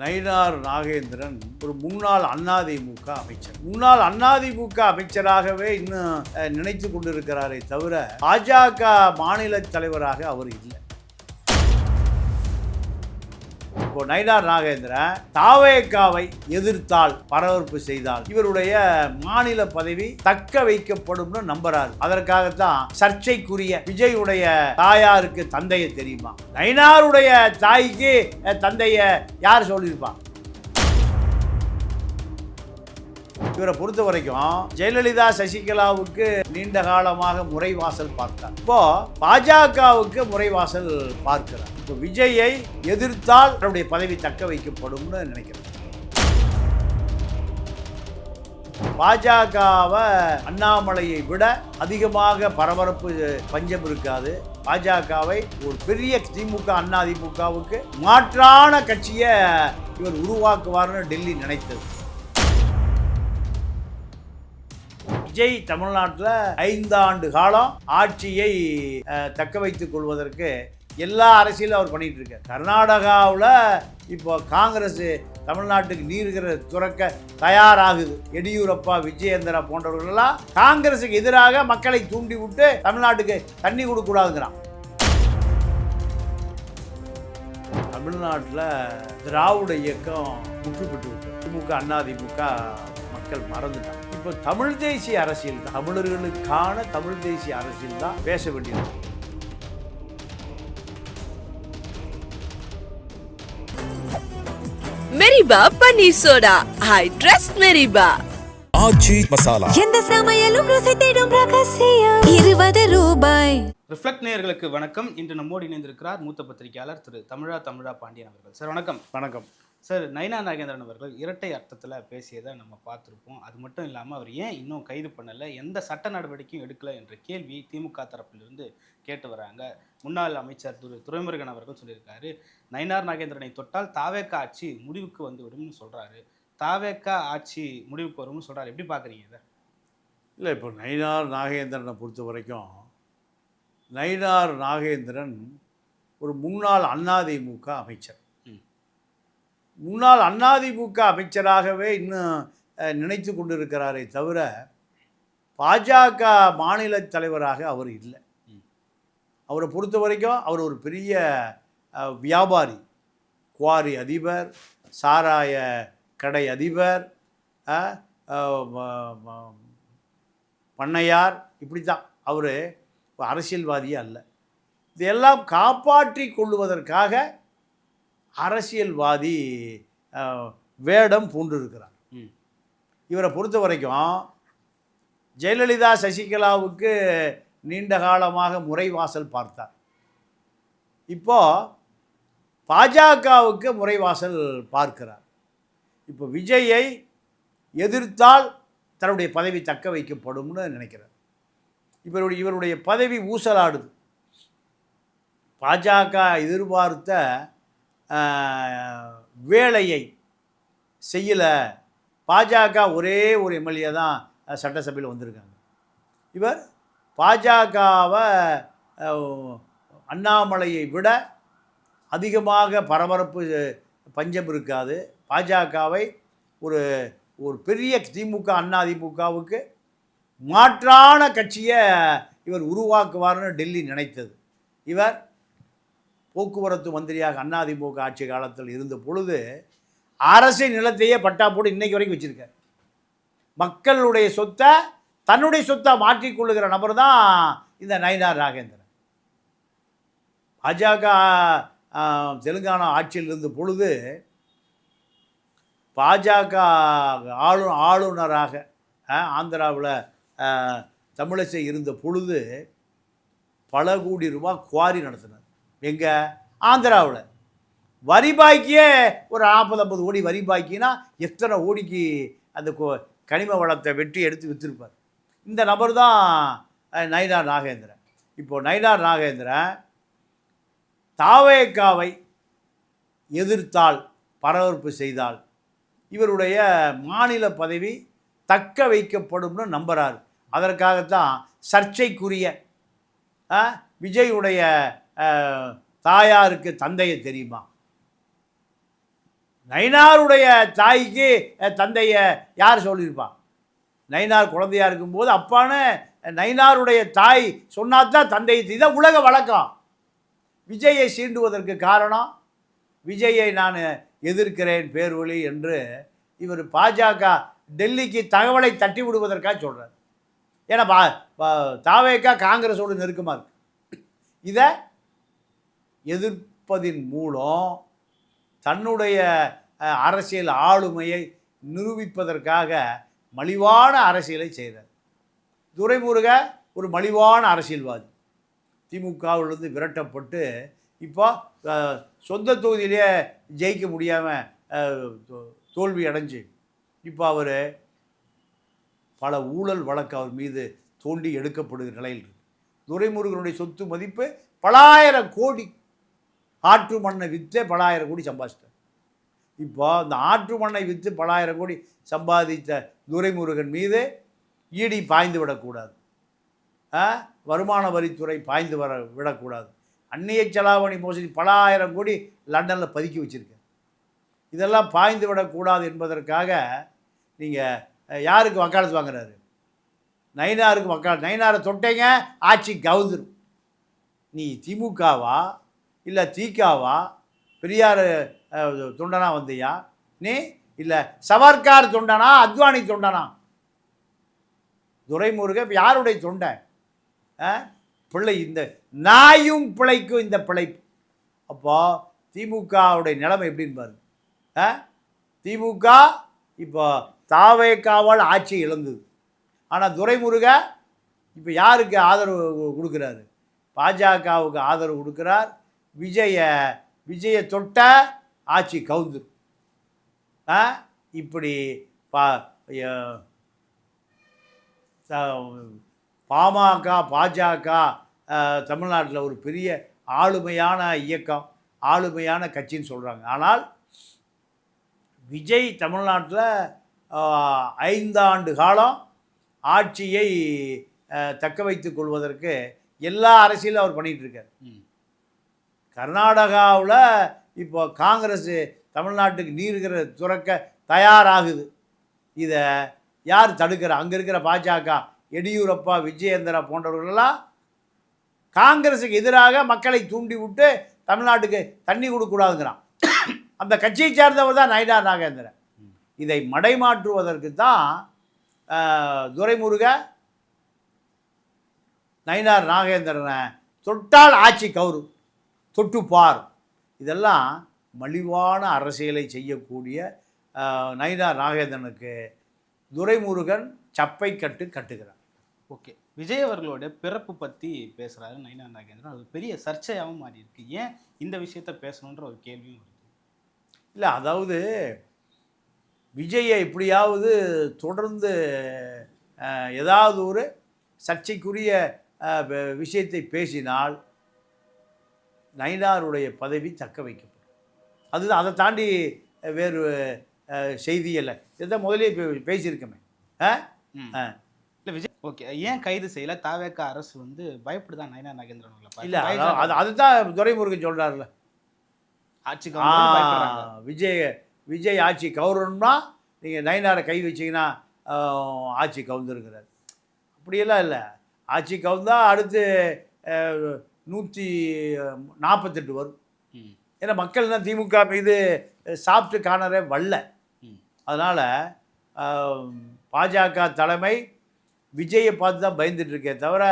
நயினார் நாகேந்திரன் ஒரு முன்னாள் அதிமுக அமைச்சர். முன்னாள் அதிமுக அமைச்சராகவே இன்னும் நினைத்து கொண்டிருக்கிறாரே தவிர பாஜக மாநில தலைவராக அவர் இல்லை. இப்போ நயினார் நாகேந்திரன் தாவேகாவை எதிர்த்தால், பரபரப்பு செய்தால் இவருடைய மாநில பதவி தக்க வைக்கப்படும்னு நம்புறாரு. அதற்காகத்தான் சர்ச்சைக்குரிய விஜயுடைய தாயாருக்கு தந்தையை தெரியுமா? நயினாருடைய தாய்க்கு தந்தைய யார் சொல்லியிருப்பான்? இவரை பொறுத்த வரைக்கும் ஜெயலலிதா சசிகலாவுக்கு நீண்ட காலமாக முறைவாசல் பார்த்தார். இப்போ பாஜகவுக்கு முறைவாசல் பார்க்கிறார். இப்போ விஜயை எதிர்த்தால் அவருடைய பதவி தக்க வைக்கப்படும்னு நினைக்கிறேன். பாஜகவை அண்ணாமலையை விட அதிகமாக பரபரப்பு பஞ்சம் இருக்காது. பாஜகவை ஒரு பெரிய திமுக அதிமுகவுக்கு மாற்றான கட்சியை இவர் உருவாக்குவார்னு டெல்லி நினைத்தது. விஜய் தமிழ்நாட்டில் 5 ஆண்டு காலம் ஆட்சியை தக்க வைத்துக் கொள்வதற்கு எல்லா அரசியலும் அவர் பண்ணிட்டு இருக்கார். கர்நாடகாவில் இப்போ காங்கிரஸ் தமிழ்நாட்டுக்கு நீர்கிற துறக்க தயாராகுது. எடியூரப்பா, விஜயேந்திரா போன்றவர்களெல்லாம் காங்கிரஸுக்கு எதிராக மக்களை தூண்டி விட்டு தமிழ்நாட்டுக்கு தண்ணி கொடுக்கூடாதுங்கிறான். தமிழ்நாட்டில் திராவிட இயக்கம் முற்றுப்பட்டு விட்டு திமுக அதிமுக மக்கள் மறந்துட்டாங்க. இப்போ தமிழ் தேசிய அரசியல் தான், தமிழர்களுக்கான தமிழ் தேசிய அரசியல் தான் பேச வேண்டியது. மெரிபா பன்னீர் சோடா, ஐ ட்ரஸ்ட் மெரிபா. ஆச்சி மசாலா, எந்த சமையலும் ருசி தேடும் ரகசியம். 20 ரூபாய். ரிஃப்ளெக்ட் நேயர்களுக்கு வணக்கம். இன்று நம்மோடு இணைந்திருக்கிறார் மூத்த பத்திரிகையாளர் திரு தமிழா பாண்டியன் அவர்கள். சார் வணக்கம். வணக்கம் சார். நயினார் நாகேந்திரன் அவர்கள் இரட்டை அர்த்தத்தில் பேசியதை நம்ம பார்த்துருப்போம். அது மட்டும் இல்லாமல் அவர் ஏன் இன்னும் கைது பண்ணலை, எந்த சட்ட நடவடிக்கையும் எடுக்கலை என்ற கேள்வி திமுக தரப்பிலிருந்து கேட்டு வராங்க. முன்னாள் அமைச்சர் துரைமுருகன் அவர்கள் சொல்லியிருக்காரு, நயினார் நாகேந்திரனை தொட்டால் தாவேகா ஆட்சி முடிவுக்கு வந்துவிடும்னு சொல்கிறாரு. தாவேகா ஆட்சி முடிவுக்கு வரும்னு சொல்கிறாரு. எப்படி பார்க்குறீங்க இதை? இல்லை, இப்போ நயினார் நாகேந்திரனை பொறுத்த வரைக்கும் நயினார் நாகேந்திரன் ஒரு முன்னாள் அதிமுக அமைச்சர். முன்னாள் அதிமுக அமைச்சராகவே இன்னும் நினைத்து கொண்டிருக்கிறாரே தவிர பாஜக மாநில தலைவராக அவர் இல்லை. அவரை பொறுத்த வரைக்கும் அவர் ஒரு பெரிய வியாபாரி, குவாரி அதிபர், சாராய கடை அதிபர், பண்ணையார், இப்படி தான். அவர் அரசியல்வாதியே அல்ல. இதையெல்லாம் காப்பாற்றி கொள்வதற்காக அரசியல்வாதி வேடம் பூண்டிருக்கிறார். இவரை பொறுத்த வரைக்கும் ஜெயலலிதா சசிகலாவுக்கு நீண்ட காலமாக முறைவாசல் பார்த்தார். இப்போ பாஜகவுக்கு முறைவாசல் பார்க்கிறார். இப்போ விஜயை எதிர்த்தால் தன்னுடைய பதவி தக்க வைக்கப்படும்னு நினைக்கிறார். இவருடைய பதவி ஊசலாடுது. பாஜக எதிர்பார்த்த வேலையை செய்யலை. பாஜக ஒரே ஒரு எம்எல்ஏ தான் சட்டசபையில் வந்திருக்காங்க. இவர் பாஜகவை அண்ணாமலையை விட அதிகமாக பரபரப்பு பஞ்சம் இருக்காது. பாஜகவை ஒரு பெரிய திமுக அதிமுகவுக்கு மாற்றான கட்சியை இவர் உருவாக்குவார்னு டெல்லி நினைத்தது. இவர் போக்குவரத்து மந்திரியாக அதிமுக ஆட்சி காலத்தில் இருந்த பொழுது அரசு நிலத்தையே பட்டா போட்டு இன்னைக்கு வரைக்கும் வச்சுருக்கார். மக்களுடைய சொத்தை தன்னுடைய சொத்தை மாற்றிக்கொள்ளுகிற நபர் தான் இந்த நயினார் நாகேந்திரன். பாஜக தெலுங்கானா ஆட்சியில் இருந்த பொழுது பாஜக ஆளுநராக ஆந்திராவில் தமிழிசை இருந்த பொழுது பல கோடி ரூபாய் குவாரி நடத்தினார். எங்கே? ஆந்திராவில். வரி பாக்கியே ஒரு 40-50 கோடி வரி பாக்கினா எத்தனை கோடிக்கு அந்த கனிம வளத்தை வெட்டி எடுத்து விற்றுருப்பார். இந்த நபர் தான் நயினார் நாகேந்திரன். இப்போது நயினார் நாகேந்திரன் தாவேகாவை எதிர்த்தால், பரபரப்பு செய்தால் இவருடைய மாநில பதவி தக்க வைக்கப்படும்னு நம்புகிறார். அதற்காகத்தான் சர்ச்சைக்குரிய விஜயுடைய தாயாருக்கு தந்தையை தெரியுமா? நயினாருடைய தாய்க்கு தந்தையை யார் சொல்லியிருப்பான்? நயினார் குழந்தையா இருக்கும்போது அப்பான்னு நயினாருடைய தாய் சொன்னாதான் தந்தை. இதான் உலக வழக்கம். விஜயை சீண்டுவதற்கு காரணம், விஜயை நான் எதிர்க்கிறேன் பேர்வழி என்று இவர் பாஜக டெல்லிக்கு தகவலை தட்டி விடுவதற்காக சொல்கிறார். ஏன்னா தாவேக்கா காங்கிரஸோடு நெருக்கமாக இருக்கு. இதை எதிர்ப்பதின் மூலம் தன்னுடைய அரசியல் ஆளுமையை நிரூபிப்பதற்காக மலிவான அரசியலை செய்கிறார். துரைமுருக ஒரு மலிவான அரசியல்வாதி. திமுகவிலிருந்து விரட்டப்பட்டு இப்போ சொந்த தொகுதியிலே ஜெயிக்க முடியாமல் தோல்வி அடைஞ்சு இப்போ அவர் பல ஊழல் வழக்கு அவர் மீது தோண்டி எடுக்கப்படுகிற நிலையில் இருக்கு. துரைமுருகனுடைய சொத்து மதிப்பு பலாயிரம் கோடி. ஆற்று மண்ணை விற்றே பலாயிரம் கோடி சம்பாதிச்சிட்டார். இப்போ அந்த ஆற்று மண்ணை விற்று பலாயிரம் கோடி சம்பாதித்த துரைமுருகன் மீது ஈடி பாய்ந்து விடக்கூடாது, வருமான வரித்துறை பாய்ந்து விடக்கூடாது. அந்நிய செலாவணி மோசடி பலாயிரம் கோடி லண்டனில் பதுக்கி வச்சுருக்க. இதெல்லாம் பாய்ந்து விடக்கூடாது என்பதற்காக நீங்கள் யாருக்கு வக்காலத்து வாங்குறாரு? நயினாருக்கு வக்காலத்து. நயினாரை தொட்டைங்க ஆட்சி கவுந்துரும். நீ திமுகவா இல்லை தீகாவா? பெரியார் தொண்டனா வந்தியா நீ? இல்லை சவர்கார் தொண்டனா அத்வானி தொண்டனா? துரைமுருக யாருடைய தொண்டை? பிள்ளை இந்த நாயும் பிழைக்கும் இந்த பிழைப்பு. அப்போ திமுகவுடைய நிலைமை எப்படின்னு பாருங்க. திமுக இப்போ தாவேக்காவால் ஆட்சி இழந்தது. ஆனால் துரைமுருக இப்போ யாருக்கு ஆதரவு கொடுக்குறாரு? பாஜகவுக்கு ஆதரவு கொடுக்குறார். விஜய தொட்ட ஆட்சி கவுந்து. இப்படி பாமக பாஜக தமிழ்நாட்டில் ஒரு பெரிய ஆளுமையான இயக்கம், ஆளுமையான கட்சின்னு சொல்கிறாங்க. ஆனால் விஜய் தமிழ்நாட்டில் 5 ஆண்டு காலம் ஆட்சியை தக்க வைத்துக் கொள்வதற்கு எல்லா அரசியலும் அவர் பண்ணிகிட்ருக்கார். கர்நாடகாவில் இப்போ காங்கிரஸ் தமிழ்நாட்டுக்கு நீர்கிற துறக்க தயாராகுது. இதை யார் தடுக்கிற? அங்கே இருக்கிற பாஜக எடியூரப்பா, விஜயேந்திரா போன்றவர்களெல்லாம் காங்கிரஸுக்கு எதிராக மக்களை தூண்டி விட்டு தமிழ்நாட்டுக்கு தண்ணி கொடுக்கக்கூடாதுங்கிறான். அந்த கட்சியை சேர்ந்தவர் தான் நயினார் நாகேந்திரன். இதை மடைமாற்றுவதற்கு தான் துரைமுருக நயினார் நாகேந்திரனை தொட்டால் ஆட்சி கவுரு, தொட்டுப்பார். இதெல்லாம் மலிவான அரசியலை செய்யக்கூடிய நயினார் நாகேந்திரனுக்கு துரைமுருகன் சப்பை கட்டுகிறார். ஓகே, விஜய் அவர்களோட பிறப்பு பற்றி பேசுகிறாரு நயினார் நாகேந்திரன். அது பெரிய சர்ச்சையாகவும் மாறி இருக்கு. ஏன் இந்த விஷயத்த பேசணுன்ற ஒரு கேள்வியும் வருது. இல்லை, அதாவது விஜயை எப்படியாவது தொடர்ந்து ஏதாவது ஒரு சர்ச்சைக்குரிய விஷயத்தை பேசினால் நயினாருடைய பதவி தக்க வைக்கப்படும். அதுதான், அதை தாண்டி வேறு செய்தி இல்லை. இதுதான் முதலே பேசியிருக்கமே. இல்லை விஜய், ஓகே, ஏன் கைது செய்யலை? தாவேக்கா அரசு வந்து பயப்படுதான் நயினார் நாகேந்திரன்? இல்லை, அதுதான் துரைமுருகன் சொல்கிறார்ல, ஆட்சி விஜய் ஆட்சி கவுரணும்னா நீங்கள் நயினாரை கை வச்சிங்கன்னா ஆட்சி கவுந்துருக்கிறார். அப்படியெல்லாம் இல்லை. ஆட்சி கவுந்தா அடுத்து 148 வரும். ஏன்னா மக்கள் தான் திமுக மீது சாப்பிட்டு காணறே வரல. அதனால் பாஜக தலைமை விஜயை பார்த்து தான் பயந்துட்டுருக்கே தவிர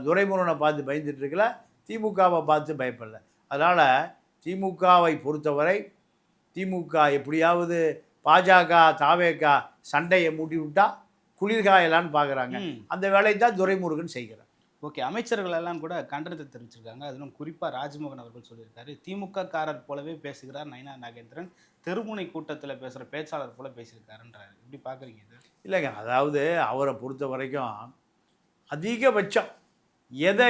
துரைமுருகனை பார்த்து பயந்துட்டுருக்கல, திமுகவை பார்த்து பயப்படல. அதனால் திமுகவை பொறுத்தவரை திமுக எப்படியாவது பாஜக தாவேக்கா சண்டையை மூட்டி விட்டால் குளிர்காயலான்னு பார்க்குறாங்க. அந்த வேலையை தான் துரைமுருகன் செய்கிறார். ஓகே, அமைச்சர்கள் எல்லாம் கூட கண்டனத்தை தெரிவிச்சிருக்காங்க. அதிலும் குறிப்பாக ராஜ்மோகன் அவர்கள் சொல்லியிருக்காரு, திமுக காரர் போலவே பேசுகிறார் நயினார் நாகேந்திரன், தெருமுனை கூட்டத்தில் பேசுகிற பேச்சாளர் போல பேசியிருக்காருன்றாரு. எப்படி பார்க்குறீங்க இது? இல்லைங்க, அதாவது அவரை பொறுத்த வரைக்கும் அதிகபட்சம் எதை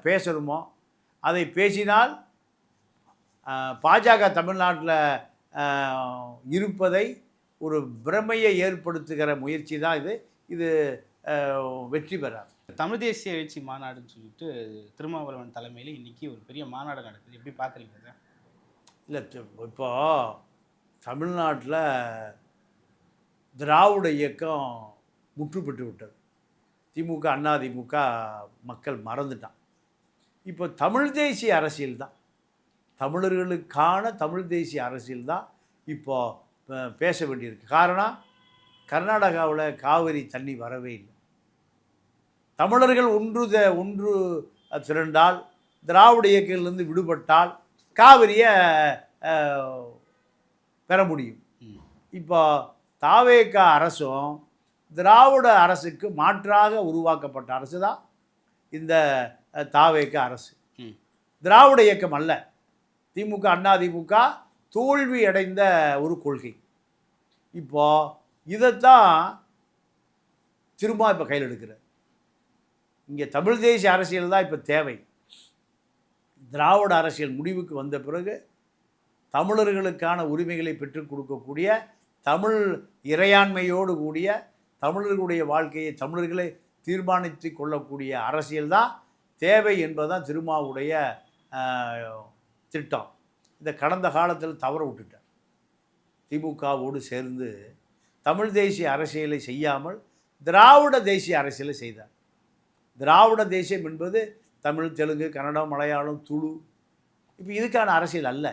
பேசணுமோ அதை பேசினால் பாஜக தமிழ்நாட்டில் இருப்பதை ஒரு பிரமையை ஏற்படுத்துகிற முயற்சி தான் இது வெற்றி பெறாது. தமிழ் தேசிய எழுச்சி மாநாடுன்னு சொல்லிட்டு திருமாவளவன் தலைமையில் இன்றைக்கி ஒரு பெரிய மாநாடு நடக்குது. எப்படி பார்க்குறீங்க? இல்லை, இப்போ தமிழ்நாட்டில் திராவிட இயக்கம் முற்றுப்பெற்று விட்டது. திமுக அதிமுக மக்கள் மறந்துட்டான். இப்போ தமிழ் தேசிய அரசியல் தான், தமிழர்களுக்கான தமிழ் தேசிய அரசியல் தான் இப்போ பேச வேண்டியிருக்கு. காரணம், கர்நாடகாவில் காவிரி தண்ணி வரவே இல்லை. தமிழர்கள் ஒன்று திரண்டால், திராவிட இயக்கத்திலிருந்து விடுபட்டால் காவிரியை பெற முடியும். இப்போ தாவேக அரசும் திராவிட அரசுக்கு மாற்றாக உருவாக்கப்பட்ட அரசு தான் இந்த தாவேக அரசு. திராவிட இயக்கம் அல்ல. திமுக அதிமுக தோல்வி அடைந்த ஒரு கொள்கை. இப்போ இதைத்தான் திரும்ப இப்போ கையில் எடுக்கிறார். இங்கே தமிழ் தேசிய அரசியல் தான் இப்போ தேவை. திராவிட அரசியல் முடிவுக்கு வந்த பிறகு தமிழர்களுக்கான உரிமைகளை பெற்றுக் கொடுக்கக்கூடிய, தமிழ் இறையாண்மையோடு கூடிய, தமிழர்களுடைய வாழ்க்கையை தமிழர்களை தீர்மானித்து கொள்ளக்கூடிய அரசியல் தான் தேவை என்பதுதான் திருமாவுடைய திட்டம். இந்த கடந்த காலத்தில் தவற விட்டுட்டார். திமுகவோடு சேர்ந்து தமிழ் தேசிய அரசியலை செய்யாமல் திராவிட தேசிய அரசியலை செய்தார். திராவிட தேசியம் என்பது தமிழ், தெலுங்கு, கன்னடம், மலையாளம், துளு, இப்போ இதுக்கான அரசியல் அல்ல.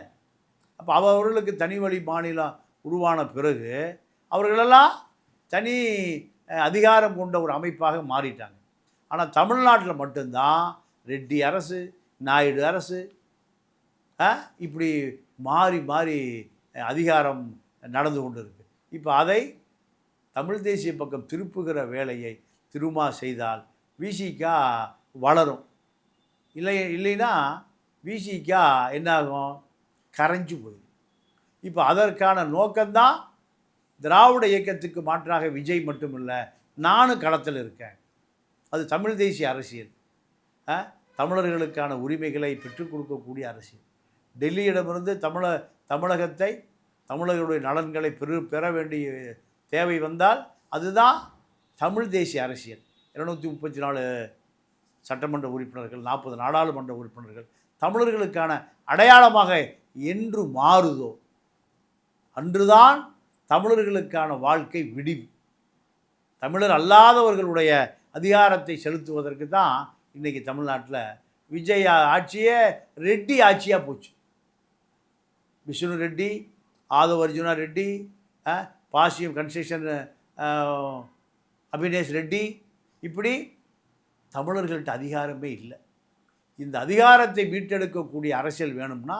அப்போ அவர்களுக்கு தனி வழி மாநிலம் உருவான பிறகு அவர்களெல்லாம் தனி அதிகாரம் கொண்ட ஒரு அமைப்பாக மாறிட்டாங்க. ஆனால் தமிழ்நாட்டில் மட்டும்தான் ரெட்டி அரசு, நாயுடு அரசு, இப்படி மாறி மாறி அதிகாரம் நடந்து கொண்டு இருக்கு. இப்போ அதை தமிழ் தேசிய பக்கம் திருப்புகிற வேலையை திருமா செய்தால் விசிகா வளரும். இல்லைன்னா விசிகா என்னாகும், கரைஞ்சு போயிடும். இப்போ அதற்கான நோக்கம்தான் திராவிட இயக்கத்துக்கு மாற்றாக விஜய் மட்டுமில்லை, நானும் களத்தில் இருக்கேன். அது தமிழ் தேசிய அரசியல், தமிழர்களுக்கான உரிமைகளை பெற்றுக் கொடுக்கக்கூடிய அரசியல். டெல்லியிடமிருந்து தமிழகத்தை, தமிழர்களுடைய நலன்களை பெற வேண்டிய தேவை வந்தால் அதுதான் தமிழ் தேசிய அரசியல். 234 சட்டமன்ற உறுப்பினர்கள், 40 நாடாளுமன்ற உறுப்பினர்கள் தமிழர்களுக்கான அடையாளமாக என்று மாறுதோ அன்றுதான் தமிழர்களுக்கான வாழ்க்கை விடிவு. தமிழர் அல்லாதவர்களுடைய அதிகாரத்தை செலுத்துவதற்கு தான் இன்றைக்கி தமிழ்நாட்டில் விஜய் ஆட்சியே ரெட்டி ஆட்சியாக போச்சு. விஷ்ணு ரெட்டி, ஆதவ அர்ஜுனா ரெட்டி, பாசியம் கன்ஸ்ட்ரக்ஷன் அபினேஷ் ரெட்டி, இப்படி தமிழர்கள்ட்ட அதிகாரமே இல்லை. இந்த அதிகாரத்தை மீட்டெடுக்கக்கூடிய அரசியல் வேணும்னா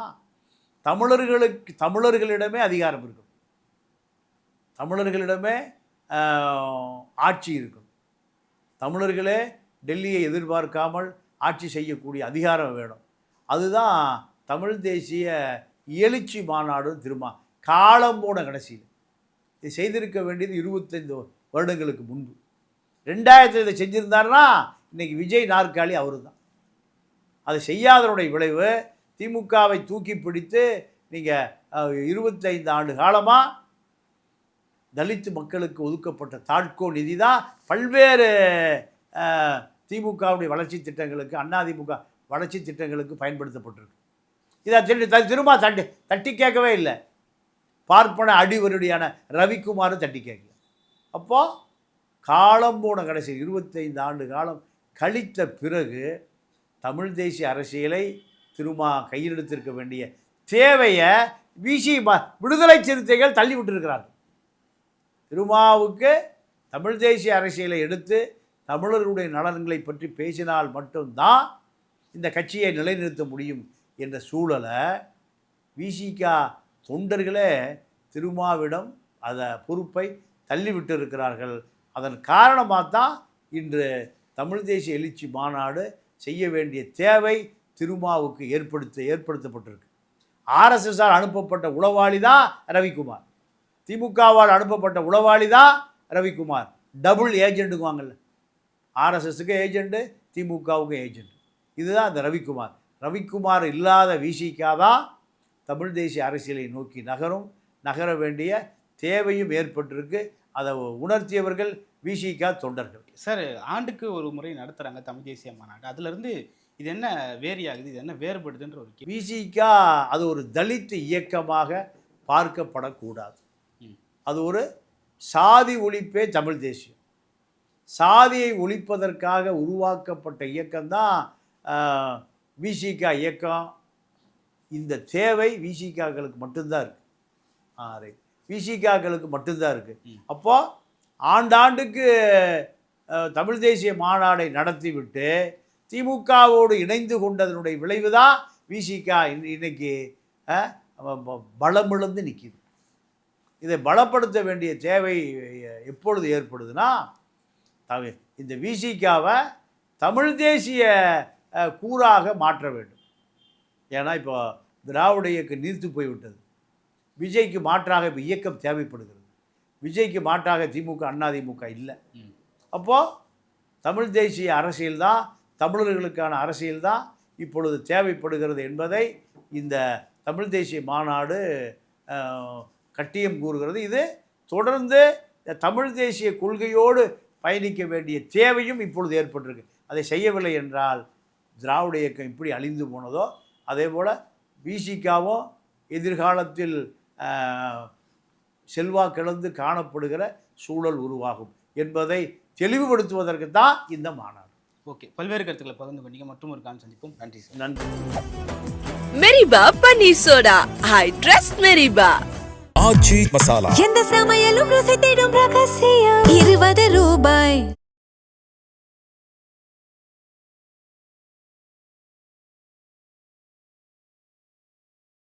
தமிழர்களிடமே அதிகாரம் இருக்கும், தமிழர்களிடமே ஆட்சி இருக்கும். தமிழர்களே டெல்லியை எதிர்பார்க்காமல் ஆட்சி செய்யக்கூடிய அதிகாரம் வேணும். அதுதான் தமிழ் தேசிய எழுச்சி மாநாடு திரும்ப காலம் போன கடைசியில் இது செய்திருக்க வேண்டியது 25 வருடங்களுக்கு முன்பு. 2000 இதை செஞ்சுருந்தாருன்னா இன்றைக்கி விஜய் நாற்காலி அவர் தான். அதை செய்யாதனுடைய விளைவு திமுகவை தூக்கி பிடித்து நீங்கள் 25 ஆண்டு காலமாக தலித்து மக்களுக்கு ஒதுக்கப்பட்ட தாட்கோ நிதி தான் பல்வேறு திமுகவுடைய வளர்ச்சி திட்டங்களுக்கு, அதிமுக வளர்ச்சி திட்டங்களுக்கு பயன்படுத்தப்பட்டிருக்கு. இதை திரும்ப தட்டி கேட்கவே இல்லை. பார்ப்பன அடிவருடியான ரவிக்குமாரும் தட்டி கேட்கல. அப்போது காலம் போன கடைசி 25 ஆண்டு காலம் கழித்த பிறகு தமிழ் தேசிய அரசியலை திருமா கையில் எடுத்திருக்க வேண்டிய தேவையை விடுதலை சிறுத்தைகள் தள்ளி விட்டுருக்கிறார்கள். திருமாவுக்கு தமிழ் தேசிய அரசியலை எடுத்து தமிழர்களுடைய நலன்களை பற்றி பேசினால் மட்டும்தான் இந்த கட்சியை நிலைநிறுத்த முடியும் என்ற சூழலை விசிகா தொண்டர்களே திருமாவிடம் அதை பொறுப்பை தள்ளிவிட்டு இருக்கிறார்கள். அதன் காரணமாக தான் இன்று தமிழ் தேசிய எழுச்சி மாநாடு செய்ய வேண்டிய தேவை திருமாவுக்கு ஏற்படுத்தப்பட்டிருக்கு. ஆர்எஸ்எஸ்ஸால் அனுப்பப்பட்ட உளவாளி தான் ரவிக்குமார், திமுகவால் அனுப்பப்பட்ட உளவாளி தான் ரவிக்குமார். டபுள் ஏஜெண்ட்டுக்குவாங்கல்ல, ஆர்எஸ்எஸ்க்கு ஏஜெண்ட்டு, திமுகவுக்கு ஏஜெண்ட். இதுதான் அந்த ரவிக்குமார். ரவிக்குமார் இல்லாத விசிகா தான் தமிழ் தேசிய அரசியலை நோக்கி நகர வேண்டிய தேவையும் ஏற்பட்டிருக்கு. அதை உணர்த்தியவர்கள் விசிகா தொண்டர்கள். சார், ஆண்டுக்கு ஒரு முறை நடத்துகிறாங்க தமிழ் தேசிய மாநாடு. அதுலேருந்து இது என்ன வேரி ஆகுது, இது என்ன வேறுபடுதுன்ற ஒரு விசிகா அது ஒரு தலித் இயக்கமாக பார்க்கப்படக்கூடாது. அது ஒரு சாதி ஒழிப்பே தமிழ் தேசியம். சாதியை ஒழிப்பதற்காக உருவாக்கப்பட்ட இயக்கம்தான் விசிக இயக்கம். இந்த தேவை விசிகாக்களுக்கு மட்டும்தான் இருக்குது. விசிகாக்களுக்கு மட்டும்தான் இருக்குது. அப்போது ஆண்டாண்டுக்கு தமிழ் தேசிய மாநாடை நடத்திவிட்டு திமுகவோடு இணைந்து கொண்டதனுடைய விளைவு தான் விசிகா இன்னைக்கு பலமிழந்து நிற்கிது. இதை பலப்படுத்த வேண்டிய தேவை எப்பொழுது ஏற்படுதுன்னா, இந்த விசிகாவை தமிழ் தேசிய கூறாக மாற்ற வேண்டும். ஏன்னா இப்போ திராவிட இயக்கம் நீர்த்து போய்விட்டது. விஜய்க்கு மாற்றாக இப்போ இயக்கம் தேவைப்படுகிறது. விஜய்க்கு மாற்றாக திமுக அதிமுக இல்லை. அப்போது தமிழ் தேசிய அரசியல் தான், தமிழர்களுக்கான அரசியல் தான் இப்பொழுது தேவைப்படுகிறது என்பதை இந்த தமிழ் தேசிய மாநாடு கட்டியம் கூறுகிறது. இது தொடர்ந்து தமிழ் தேசிய கொள்கையோடு பயணிக்க வேண்டிய தேவையும் இப்பொழுது ஏற்பட்டிருக்கு. அதை செய்யவில்லை என்றால் திராவிட இயக்கம் இப்படி அழிந்து போனதோ அதே போல் விசிகாவும் எதிர்காலத்தில் செல்வாக்கிழந்து காணப்படுகிற சூழல் உருவாகும் என்பதை தெளிவுபடுத்துவதற்கு தான் இந்த மாநாடு. ஓகே, பல்வேறு கருத்துக்களை பகிர்ந்து கொண்டீங்க. மற்றும் ஒரு காலம் சந்திப்போம். நன்றி சார். நன்றி. மெரிபா பன்னீர் சோடா. I trust மெரிபா. ஆச்சி மசாலா. எந்த சமையலும் ருசி